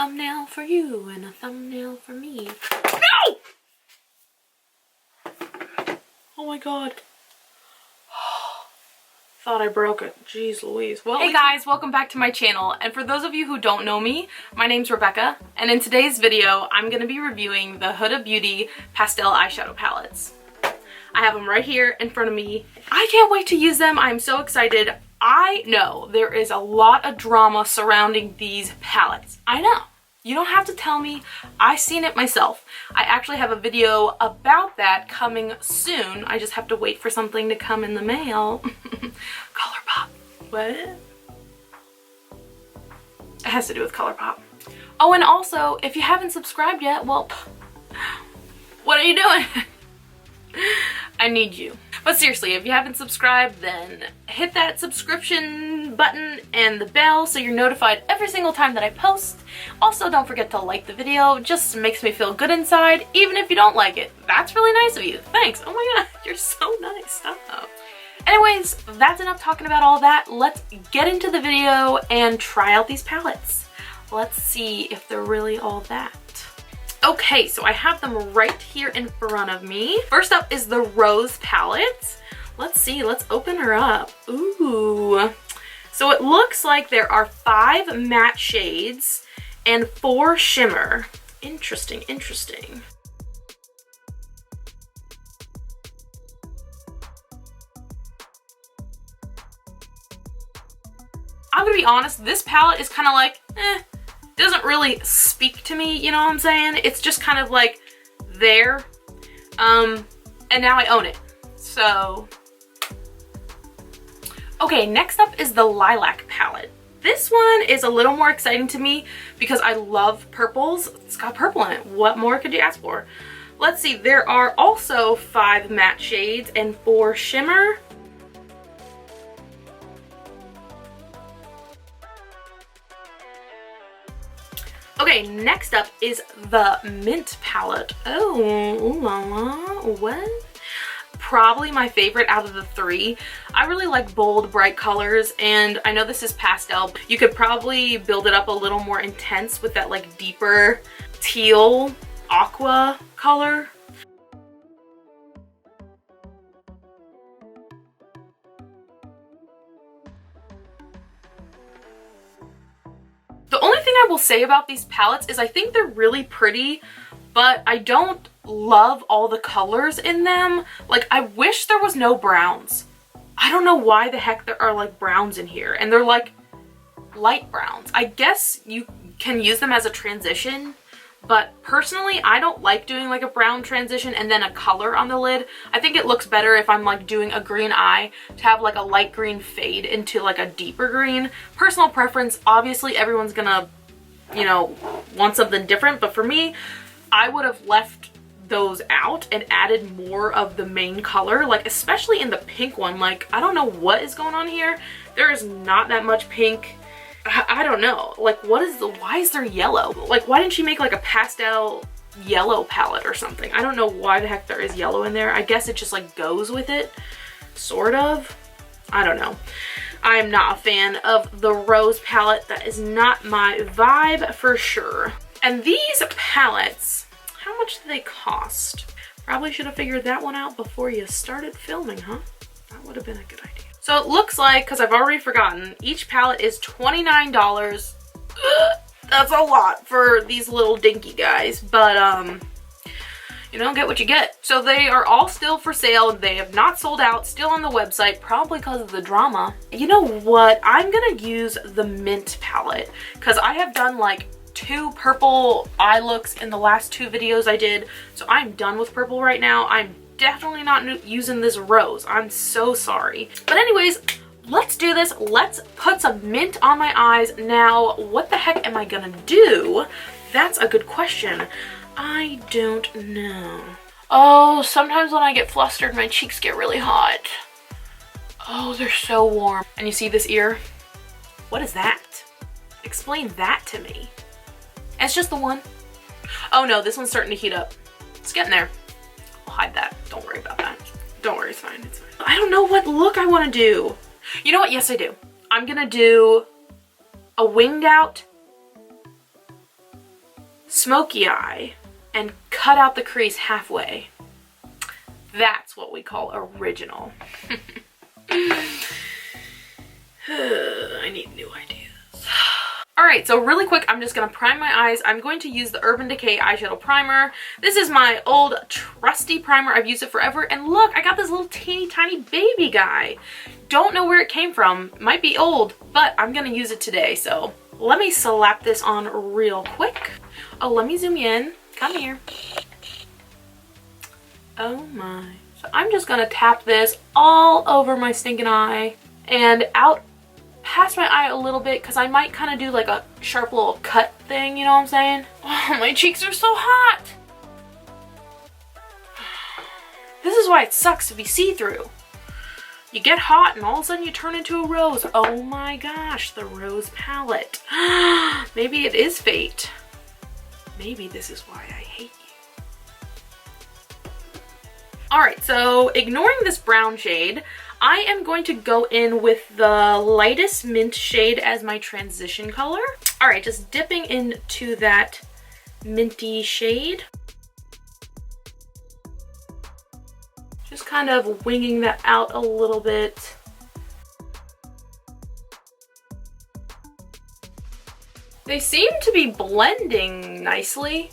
thumbnail for you and a thumbnail for me. No! Oh my god. Thought I broke it. Jeez Louise. Well, hey guys, welcome back to my channel. And for those of you who don't know me, my name's Rebecca. And in today's video, I'm going to be reviewing the Huda Beauty Pastel eyeshadow palettes. I have them right here in front of me. I can't wait to use them. I'm so excited. I know there is a lot of drama surrounding these palettes. I know. You don't have to tell me. I've seen it myself. I actually have a video about that coming soon. I just have to wait for something to come in the mail. ColourPop. What? It has to do with ColourPop. Oh, and also, if you haven't subscribed yet, well, what are you doing? I need you. But seriously, if you haven't subscribed, then hit that subscription button and the bell so you're notified every single time that I post. Also, don't forget to like the video. It just makes me feel good inside, even if you don't like it. That's really nice of you. Thanks. Oh my god, you're so nice. Stop. Anyways, that's enough talking about all that. Let's get into the video and try out these palettes. Let's see if they're really all that. Okay, so I have them right here in front of me. First up is the Rose palette. Let's see, let's open her up. Ooh. So it looks like there are 5 matte shades and 4 shimmer. Interesting, interesting. I'm gonna be honest, this palette is kind of like, doesn't really speak to me, you know what I'm saying? It's just kind of like there, and now I own it, so. Okay, next up is the Lilac palette. This one is a little more exciting to me because I love purples. It's got purple in it. What more could you ask for? Let's see, there are also 5 matte shades and 4 shimmer. Okay, next up is the Mint palette. Oh, ooh la la, what? Probably my favorite out of the 3. I really like bold, bright colors, and I know this is pastel. You could probably build it up a little more intense with that like deeper teal aqua color. The only thing I will say about these palettes is I think they're really pretty, but I don't love all the colors in them. Like, I wish there was no browns. I don't know why the heck there are like browns in here, and they're like light browns. I guess you can use them as a transition, but personally I don't like doing like a brown transition and then a color on the lid. I think it looks better if I'm like doing a green eye to have like a light green fade into like a deeper green. Personal preference, obviously everyone's gonna, you know, want something different, but for me, I would have left those out and added more of the main color, like especially in the pink one. Like, I don't know what is going on here. There is not that much pink. I don't know, like why is there yellow? Like, why didn't she make like a pastel yellow palette or something? I don't know why the heck there is yellow in there. I guess it just like goes with it, sort of. I don't know. I am not a fan of the Rose palette. That is not my vibe for sure. And these palettes, how much do they cost? Probably should have figured that one out before you started filming, huh? That would have been a good idea. So it looks like, because I've already forgotten, each palette is $29. That's a lot for these little dinky guys, but you don't get what you get. So they are all still for sale. They have not sold out, still on the website, probably because of the drama. You know what? I'm gonna use the Mint palette because I have done like 2 purple eye looks in the last 2 videos I did. So I'm done with purple right now. I'm definitely not using this Rose. I'm so sorry. But anyways, let's do this. Let's put some mint on my eyes. Now, what the heck am I gonna do? That's a good question. I don't know. Oh, sometimes when I get flustered, my cheeks get really hot. Oh, they're so warm. And you see this ear? What is that? Explain that to me. It's just the one. Oh no, this one's starting to heat up. It's getting there. I'll hide that. Don't worry about that. Don't worry, it's fine. It's fine. I don't know what look I want to do. You know what? Yes, I do. I'm gonna do a winged out smoky eye and cut out the crease halfway. That's what we call original. I need new ideas. Alright, so really quick, I'm just going to prime my eyes. I'm going to use the Urban Decay eyeshadow primer. This is my old trusty primer. I've used it forever. And look, I got this little teeny tiny baby guy. Don't know where it came from. Might be old, but I'm going to use it today. So let me slap this on real quick. Oh, let me zoom in. Come here. Oh my. So I'm just going to tap this all over my stinking eye and out past my eye a little bit, because I might kind of do like a sharp little cut thing, you know what I'm saying? Oh, my cheeks are so hot. This is why it sucks to be see-through. You get hot and all of a sudden you turn into a rose. Oh my gosh, the rose palette. Maybe it is fate. Maybe this is why I hate you. Alright, so ignoring this brown shade, I am going to go in with the lightest mint shade as my transition color. All right, just dipping into that minty shade. Just kind of winging that out a little bit. They seem to be blending nicely.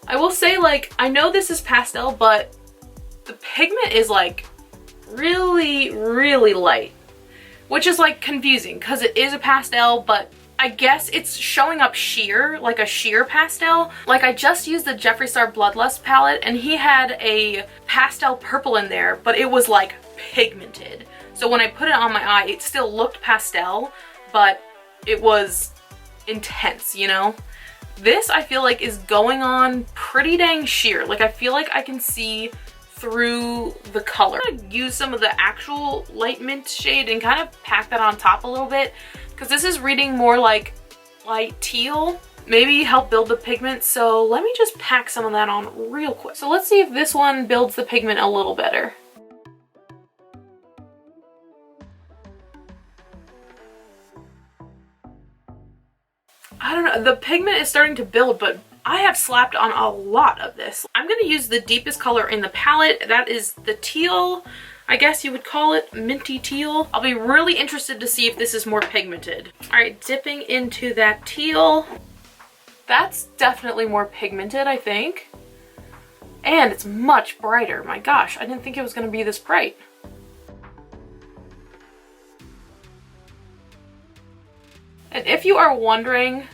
I will say, like, I know this is pastel, but the pigment is like really light, which is like confusing because it is a pastel, but I guess it's showing up sheer, like a sheer pastel. Like I just used the Jeffree Star Bloodlust palette and he had a pastel purple in there, but it was like pigmented. So when I put it on my eye, it still looked pastel, but it was intense, you know? This I feel like is going on pretty dang sheer. Like I feel like I can see through the color. I'm gonna use some of the actual light mint shade and kind of pack that on top a little bit, because this is reading more like light teal. Maybe help build the pigment, so let me just pack some of that on real quick. So let's see if this one builds the pigment a little better. I don't know, the pigment is starting to build, but I have slapped on a lot of this. I'm going to use the deepest color in the palette. That is the teal, I guess you would call it, minty teal. I'll be really interested to see if this is more pigmented. All right, dipping into that teal. That's definitely more pigmented, I think. And it's much brighter. My gosh, I didn't think it was going to be this bright. And if you are wondering,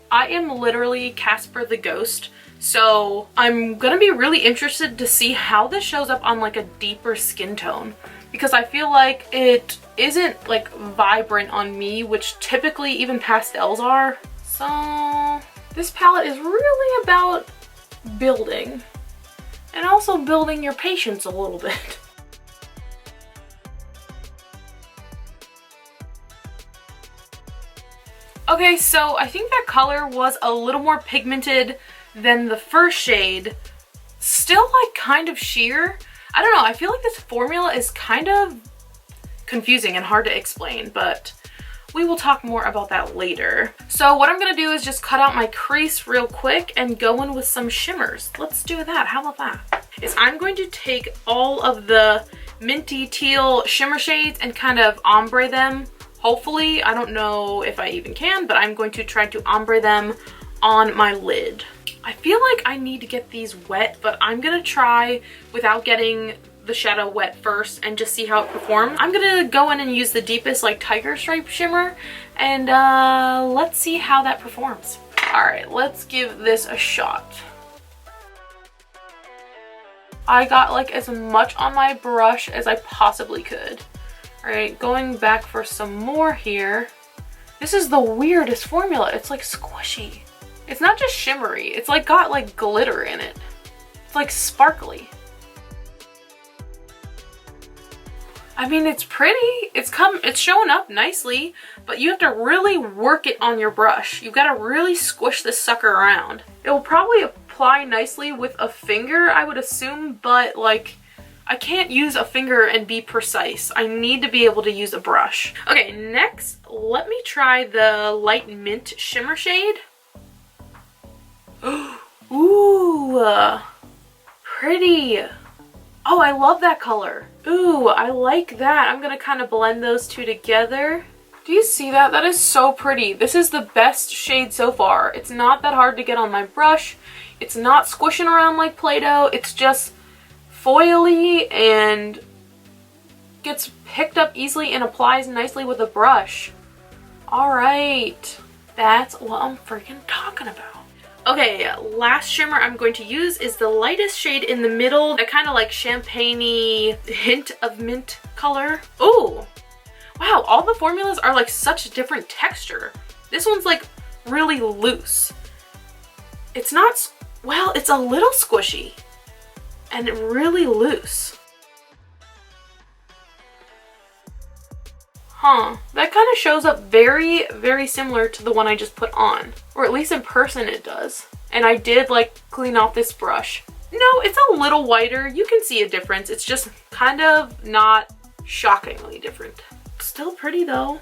I am literally Casper the Ghost, so I'm gonna be really interested to see how this shows up on like a deeper skin tone, because I feel like it isn't like vibrant on me, which typically even pastels are. So this palette is really about building, and also building your patience a little bit. Okay, so I think that color was a little more pigmented than the first shade. Still like kind of sheer. I don't know, I feel like this formula is kind of confusing and hard to explain, but we will talk more about that later. So what I'm gonna do is just cut out my crease real quick and go in with some shimmers. Let's do that, how about that? I'm going to take all of the minty teal shimmer shades and kind of ombre them. Hopefully, I don't know if I even can, but I'm going to try to ombre them on my lid. I feel like I need to get these wet, but I'm gonna try without getting the shadow wet first and just see how it performs. I'm gonna go in and use the deepest like tiger stripe shimmer, and let's see how that performs. All right, let's give this a shot. I got like as much on my brush as I possibly could. All right, going back for some more here. This is the weirdest formula. It's like squishy. It's not just shimmery. It's like got like glitter in it. It's like sparkly. I mean, it's pretty. It's showing up nicely, but you have to really work it on your brush. You've got to really squish this sucker around. It will probably apply nicely with a finger, I would assume, but like, I can't use a finger and be precise. I need to be able to use a brush. Okay, next, let me try the light mint shimmer shade. Oh, pretty. Oh, I love that color. Ooh, I like that. I'm gonna kind of blend those two together. Do you see that? That is so pretty. This is the best shade so far. It's not that hard to get on my brush. It's not squishing around like Play-Doh. It's just foily and gets picked up easily and applies nicely with a brush. All right, that's what I'm freaking talking about. Okay, last shimmer I'm going to use is the lightest shade in the middle, that kind of like champagne-y hint of mint color. Ooh, wow, all the formulas are like such a different texture. This one's like really loose. It's not, well, it's a little squishy and really loose. Huh, that kind of shows up very, very similar to the one I just put on. Or at least in person it does. And I did like clean off this brush. No, it's a little whiter. You can see a difference. It's just kind of not shockingly different. Still pretty though.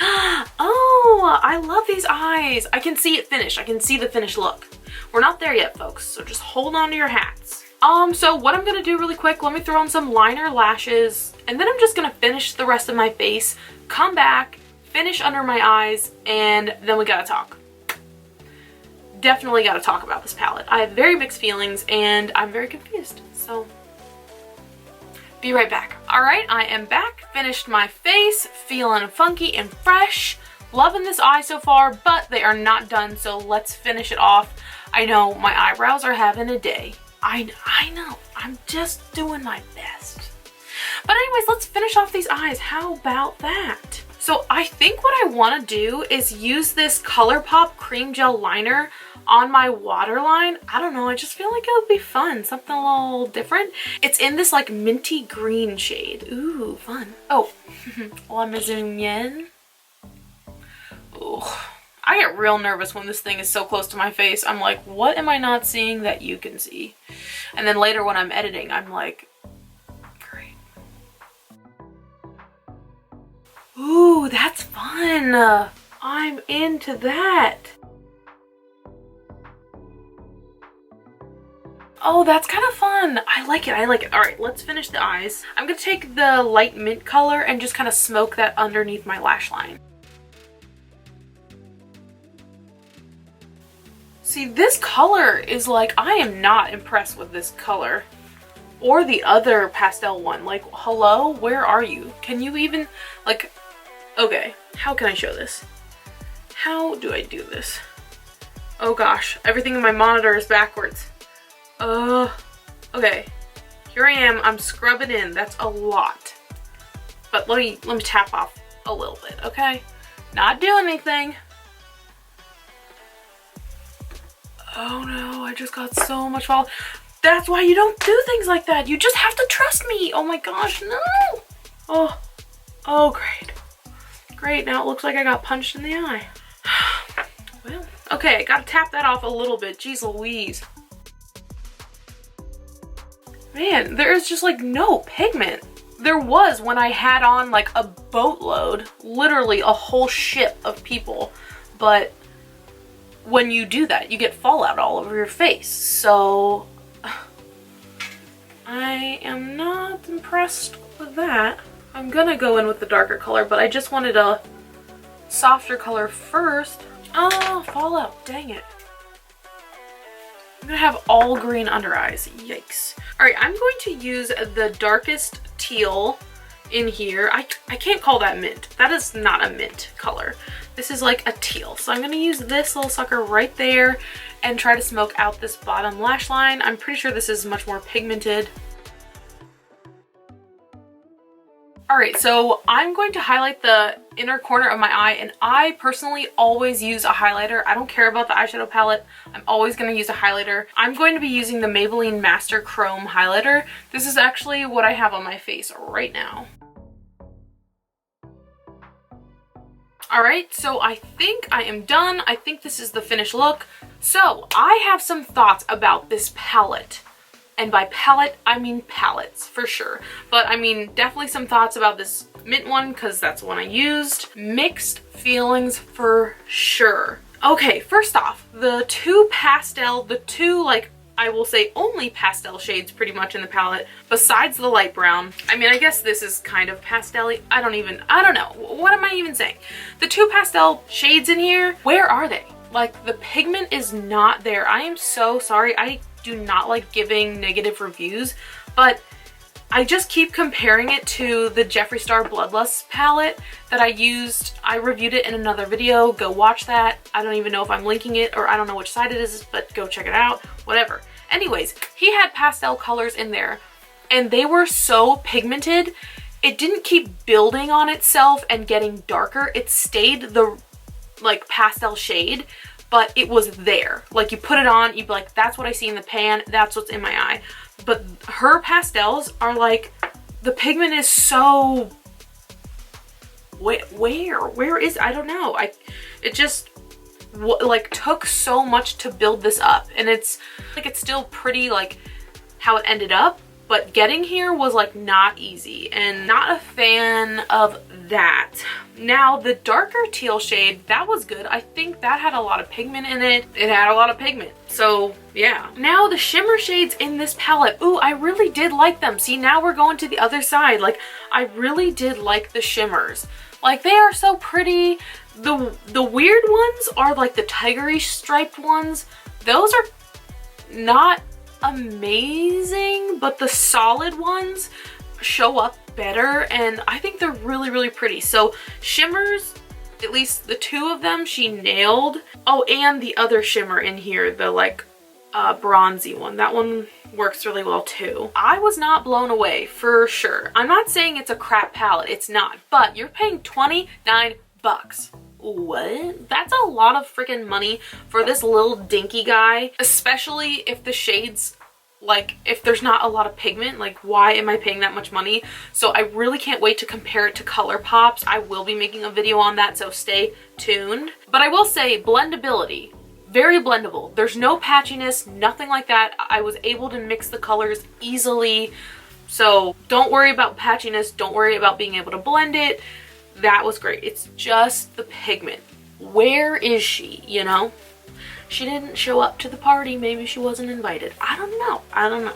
Oh, I love these eyes. I can see it finished. I can see the finished look. We're not there yet, folks, so just hold on to your hats. So what I'm gonna do really quick, let me throw on some liner lashes, and then I'm just gonna finish the rest of my face, come back, finish under my eyes, and then we gotta talk. Definitely gotta talk about this palette. I have very mixed feelings and I'm very confused, so be right back. All right, I am back, finished my face, feeling funky and fresh. Loving this eye so far, but they are not done, so let's finish it off. I know my eyebrows are having a day. I know, I'm just doing my best. But anyways, let's finish off these eyes. How about that? So I think what I want to do is use this ColourPop cream gel liner on my waterline. I don't know, I just feel like it would be fun, something a little different. It's in this like minty green shade. Ooh, fun. Oh, let me zoom in. Ooh. I get real nervous when this thing is so close to my face. I'm like, what am I not seeing that you can see? And then later when I'm editing, I'm like, great. Ooh, that's fun. I'm into that. Oh, that's kind of fun. I like it, I like it. All right, let's finish the eyes. I'm gonna take the light mint color and just kind of smoke that underneath my lash line. See, this color is like, I am not impressed with this color or the other pastel one. Like, hello, where are you? Can you even, like, okay, how can I show this? How do I do this? Oh gosh, everything in my monitor is backwards. Okay, here I am, I'm scrubbing in, that's a lot. But let me tap off a little bit, okay? Not doing anything. Oh no, I just got so much fall. That's why you don't do things like that. You just have to trust me. Oh my gosh, no. Oh, great. Great, now it looks like I got punched in the eye. Well, okay, I gotta tap that off a little bit. Jeez Louise. Man, there is just like no pigment. There was when I had on like a boatload, literally a whole ship of people, but when you do that, you get fallout all over your face. So I am not impressed with that. I'm gonna go in with the darker color, but I just wanted a softer color first. Oh, fallout, dang it. I'm gonna have all green under eyes, yikes. All right, I'm going to use the darkest teal in here. I can't call that mint. That is not a mint color. This is like a teal. So I'm going to use this little sucker right there and try to smoke out this bottom lash line. I'm pretty sure this is much more pigmented. All right, so I'm going to highlight the inner corner of my eye, and I personally always use a highlighter. I don't care about the eyeshadow palette. I'm always going to use a highlighter. I'm going to be using the Maybelline Master Chrome highlighter. This is actually what I have on my face right now. All right, so I think I am done. I think this is the finished look. So I have some thoughts about this palette. And by palette, I mean palettes for sure. But I mean, definitely some thoughts about this mint one because that's the one I used. Mixed feelings for sure. Okay, first off, the two pastel, the two like I will say, only pastel shades pretty much in the palette, besides the light brown. I mean, I guess this is kind of pastel-y. I don't know. What am I even saying? The 2 pastel shades in here, where are they? Like, the pigment is not there. I am so sorry. I do not like giving negative reviews, but I just keep comparing it to the Jeffree Star Bloodlust palette that I used. I reviewed it in another video. Go watch that. I don't even know if I'm linking it, or I don't know which side it is, but go check it out. Whatever. Anyways, he had pastel colors in there, and they were so pigmented. It didn't keep building on itself and getting darker. It stayed the like pastel shade, but it was there. Like, you put it on, you'd be like, that's what I see in the pan, that's what's in my eye. But her pastels are like, the pigment is so, where is, I don't know. It just like took so much to build this up, and it's like, it's still pretty like how it ended up, but getting here was like not easy, and not a fan of that. Now the darker teal shade, that was good. I think that had a lot of pigment in it. It had a lot of pigment, so yeah. Now the shimmer shades in this palette, ooh, I really did like them. See, now we're going to the other side. Like, I really did like the shimmers. Like, they are so pretty. The weird ones are like the tigery striped ones. Those are not amazing, but the solid ones show up better, and I think they're really, really pretty. So shimmers, at least the 2 of them, she nailed. Oh, and the other shimmer in here, the like bronzy one, that one works really well too. I was not blown away, for sure. I'm not saying it's a crap palette, it's not, but you're paying 29 bucks. What? That's a lot of freaking money for this little dinky guy, especially if the shades, like, if there's not a lot of pigment. Like, why am I paying that much money? So I really can't wait to compare it to ColourPop's. I will be making a video on that, so stay tuned. But I will say, blendability, very blendable. There's no patchiness, nothing like that. I was able to mix the colors easily, so don't worry about patchiness, don't worry about being able to blend it. That was great. It's just the pigment. Where is she, you know? She didn't show up to the party. Maybe she wasn't invited. I don't know. I don't know.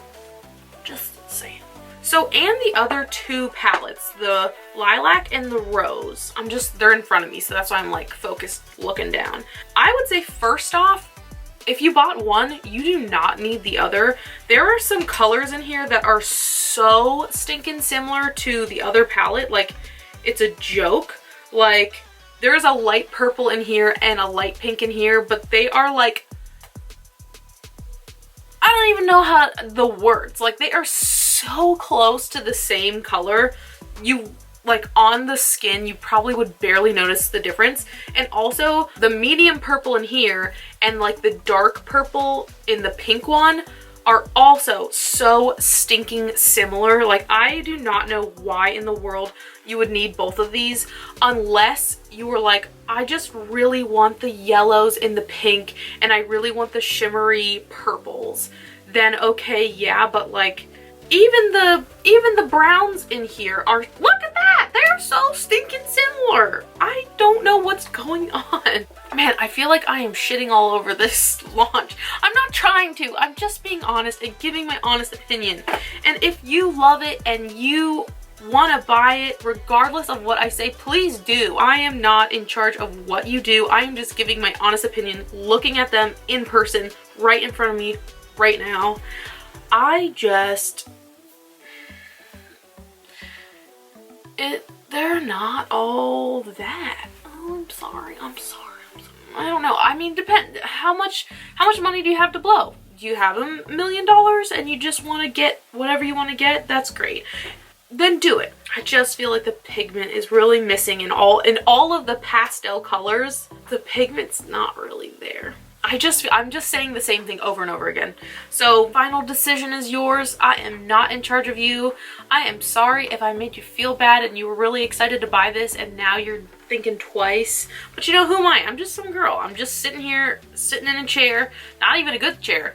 Just saying. So, and the other 2 palettes, the lilac and the rose, they're in front of me, so that's why I'm like focused looking down. I would say, first off, if you bought one, you do not need the other. There are some colors in here that are so stinking similar to the other palette. Like, it's a joke. Like, there's a light purple in here and a light pink in here, but they are like, I don't even know how the words, like, they are so close to the same color. You, like, on the skin, you probably would barely notice the difference. And also the medium purple in here and like the dark purple in the pink one are also so stinking similar. Like, I do not know why in the world you would need both of these, unless you were like, I just really want the yellows and the pink, and I really want the shimmery purples. Then okay, yeah, but like, even the browns in here are, look at that, they're so stinking similar. I don't know what's going on. Man, I feel like I am shitting all over this launch. I'm not trying to, I'm just being honest and giving my honest opinion. And if you love it and you want to buy it, regardless of what I say, please do. I am not in charge of what you do. I am just giving my honest opinion, looking at them in person, right in front of me, right now. They're not all that. Oh, I'm sorry. I don't know. I mean, how much money do you have to blow? Do you have $1 million and you just want to get whatever you want to get? That's great. Then do it. I just feel like the pigment is really missing in all of the pastel colors. The pigment's not really there. I'm just saying the same thing over and over again. So final decision is yours. I am not in charge of you. I am sorry if I made you feel bad and you were really excited to buy this and now you're thinking twice. But you know, who am I? I'm just some girl. I'm just sitting here, sitting in a chair, not even a good chair,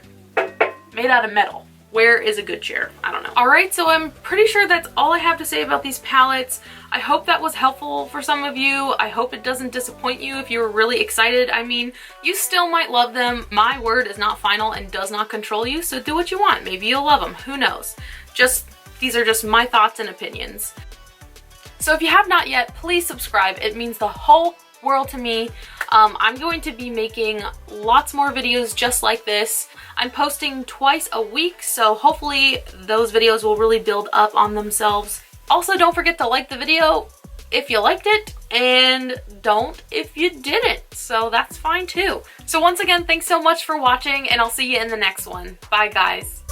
made out of metal. Where is a good chair? I don't know. All right, so I'm pretty sure that's all I have to say about these palettes. I hope that was helpful for some of you. I hope it doesn't disappoint you if you were really excited. I mean, you still might love them. My word is not final and does not control you, so do what you want. Maybe you'll love them, who knows? These are just my thoughts and opinions. So if you have not yet, please subscribe. It means the whole world to me. I'm going to be making lots more videos just like this. I'm posting twice a week, so hopefully those videos will really build up on themselves. Also, don't forget to like the video if you liked it, and don't if you didn't, so that's fine too. So once again, thanks so much for watching, and I'll see you in the next one. Bye, guys.